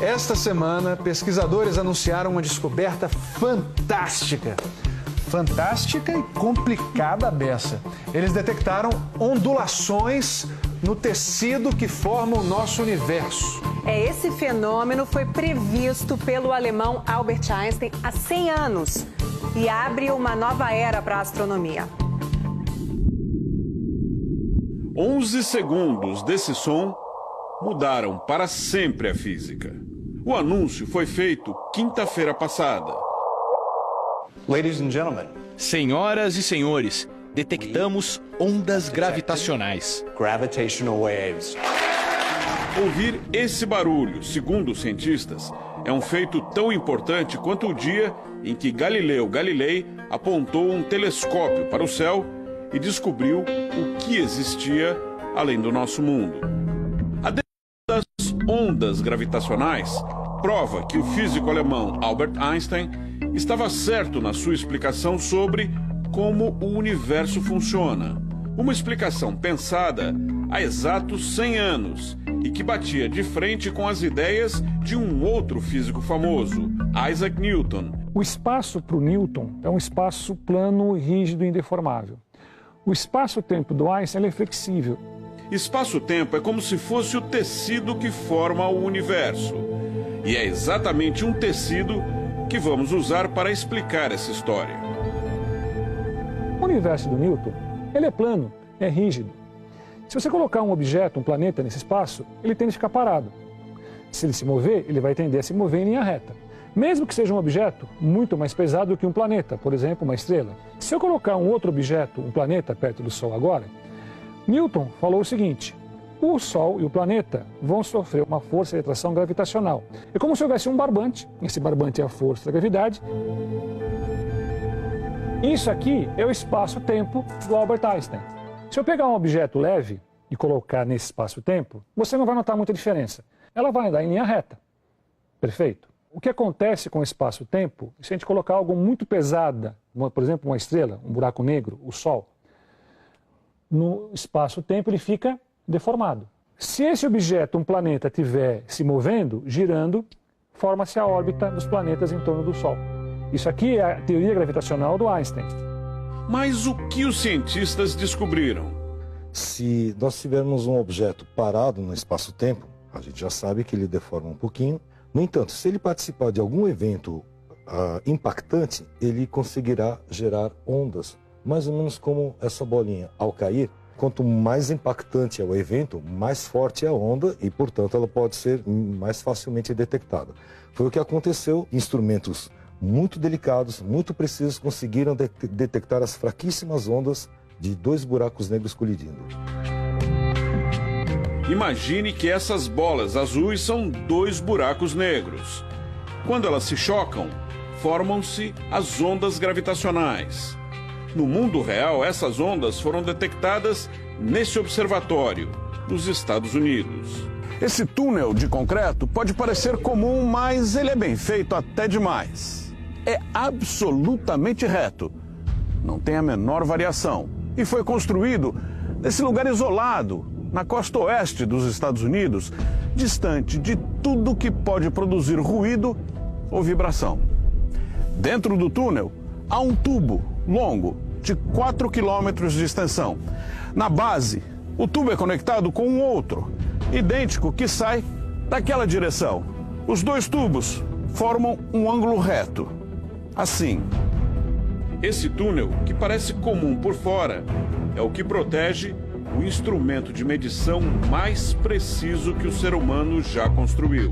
Esta semana, pesquisadores anunciaram uma descoberta fantástica. Fantástica e complicada a beça. Eles detectaram ondulações no tecido que forma o nosso universo. Esse fenômeno foi previsto pelo alemão Albert Einstein há 100 anos e abre uma nova era para a astronomia. 11 segundos desse som mudaram para sempre a física. O anúncio foi feito quinta-feira passada. Ladies and gentlemen, senhoras e senhores, detectamos ondas gravitacionais. Gravitational waves. Ouvir esse barulho, segundo os cientistas, é um feito tão importante quanto o dia em que Galileu Galilei apontou um telescópio para o céu e descobriu o que existia além do nosso mundo. A descoberta das ondas gravitacionais prova que o físico alemão Albert Einstein estava certo na sua explicação sobre como o universo funciona. Uma explicação pensada há exatos 100 anos e que batia de frente com as ideias de um outro físico famoso, Isaac Newton. O espaço para o Newton é um espaço plano, rígido e indeformável. O espaço-tempo do Einstein é flexível. Espaço-tempo é como se fosse o tecido que forma o universo. E é exatamente um tecido que vamos usar para explicar essa história. O universo do Newton, ele é plano, é rígido. Se você colocar um objeto, um planeta nesse espaço, ele tende a ficar parado. Se ele se mover, ele vai tender a se mover em linha reta. Mesmo que seja um objeto muito mais pesado do que um planeta, por exemplo, uma estrela. Se eu colocar um outro objeto, um planeta, perto do Sol agora, Newton falou o seguinte: o Sol e o planeta vão sofrer uma força de atração gravitacional. É como se houvesse um barbante, esse barbante é a força da gravidade. Isso aqui é o espaço-tempo do Albert Einstein. Se eu pegar um objeto leve e colocar nesse espaço-tempo, você não vai notar muita diferença. Ela vai andar em linha reta. Perfeito? O que acontece com o espaço-tempo, se a gente colocar algo muito pesado, por exemplo, uma estrela, um buraco negro, o Sol, no espaço-tempo ele fica deformado. Se esse objeto, um planeta, estiver se movendo, girando, forma-se a órbita dos planetas em torno do Sol. Isso aqui é a teoria gravitacional do Einstein. Mas o que os cientistas descobriram? Se nós tivermos um objeto parado no espaço-tempo, a gente já sabe que ele deforma um pouquinho. No entanto, se ele participar de algum evento impactante, ele conseguirá gerar ondas, mais ou menos como essa bolinha. Ao cair, quanto mais impactante é o evento, mais forte é a onda e, portanto, ela pode ser mais facilmente detectada. Foi o que aconteceu. Instrumentos muito delicados, muito precisos, conseguiram detectar as fraquíssimas ondas de 2 buracos negros colidindo. Imagine que essas bolas azuis são 2 buracos negros. Quando elas se chocam, formam-se as ondas gravitacionais. No mundo real, essas ondas foram detectadas nesse observatório, nos Estados Unidos. Esse túnel de concreto pode parecer comum, mas ele é bem feito até demais. É absolutamente reto, não tem a menor variação e foi construído nesse lugar isolado, na costa oeste dos Estados Unidos, distante de tudo que pode produzir ruído ou vibração. Dentro do túnel há um tubo longo de 4 quilômetros de extensão. Na base, o tubo é conectado com um outro, idêntico, que sai daquela direção. Os 2 tubos formam um ângulo reto, assim. Esse túnel, que parece comum por fora, é o que protege o instrumento de medição mais preciso que o ser humano já construiu.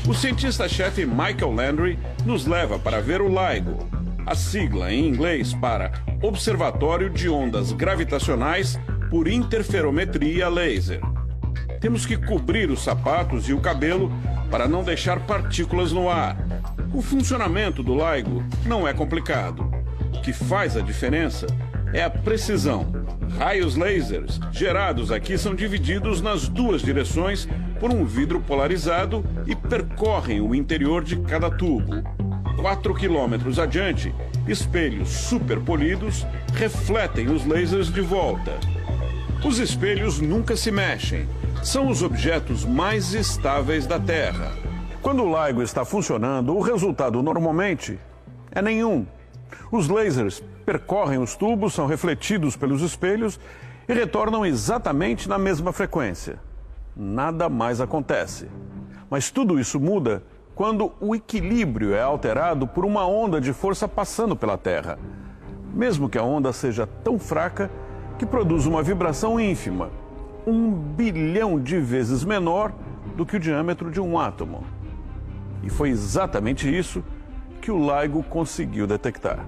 O cientista-chefe Michael Landry nos leva para ver o LIGO, a sigla em inglês para Observatório de Ondas Gravitacionais por Interferometria Laser. Temos que cobrir os sapatos e o cabelo para não deixar partículas no ar. O funcionamento do LIGO não é complicado. O que faz a diferença é a precisão. Raios lasers gerados aqui são divididos nas 2 direções por um vidro polarizado e percorrem o interior de cada tubo. 4 quilômetros adiante, espelhos superpolidos refletem os lasers de volta. Os espelhos nunca se mexem, são os objetos mais estáveis da Terra. Quando o LIGO está funcionando, o resultado normalmente é nenhum. Os lasers percorrem os tubos, são refletidos pelos espelhos e retornam exatamente na mesma frequência. Nada mais acontece. Mas tudo isso muda quando o equilíbrio é alterado por uma onda de força passando pela Terra. Mesmo que a onda seja tão fraca que produz uma vibração ínfima, 1 bilhão de vezes menor do que o diâmetro de um átomo. E foi exatamente isso que o LIGO conseguiu detectar.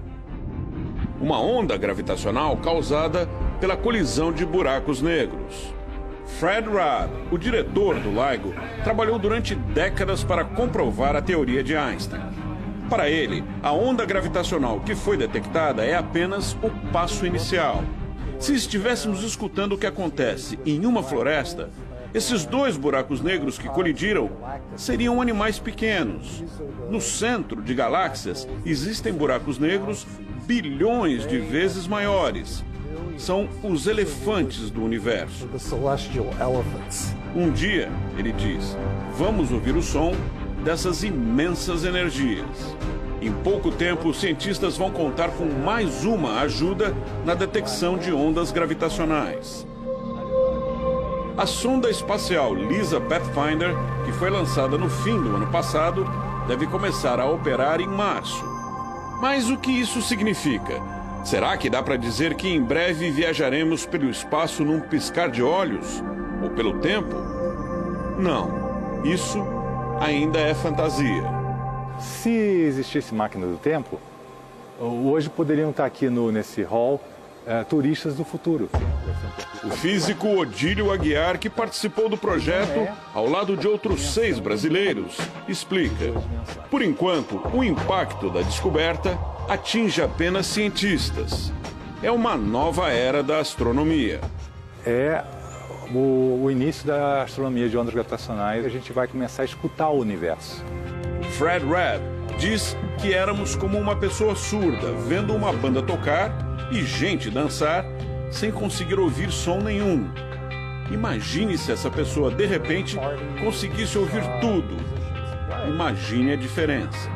Uma onda gravitacional causada pela colisão de buracos negros. Fred Raab, o diretor do LIGO, trabalhou durante décadas para comprovar a teoria de Einstein. Para ele, a onda gravitacional que foi detectada é apenas o passo inicial. Se estivéssemos escutando o que acontece em uma floresta, esses 2 buracos negros que colidiram seriam animais pequenos. No centro de galáxias existem buracos negros bilhões de vezes maiores. São os elefantes do universo. Um dia, ele diz, vamos ouvir o som dessas imensas energias. Em pouco tempo, os cientistas vão contar com mais uma ajuda na detecção de ondas gravitacionais. A sonda espacial LISA Pathfinder, que foi lançada no fim do ano passado, deve começar a operar em março. Mas o que isso significa? Será que dá para dizer que em breve viajaremos pelo espaço num piscar de olhos? Ou pelo tempo? Não. Isso ainda é fantasia. Se existisse máquina do tempo, hoje poderiam estar aqui nesse hall turistas do futuro. O físico Odílio Aguiar, que participou do projeto ao lado de outros 6 brasileiros, explica. Por enquanto, o impacto da descoberta atinge apenas cientistas. É uma nova era da astronomia. É o início da astronomia de ondas gravitacionais. A gente vai começar a escutar o universo. Fred Raab diz que éramos como uma pessoa surda vendo uma banda tocar e gente dançar sem conseguir ouvir som nenhum. Imagine se essa pessoa de repente conseguisse ouvir tudo. Imagine a diferença.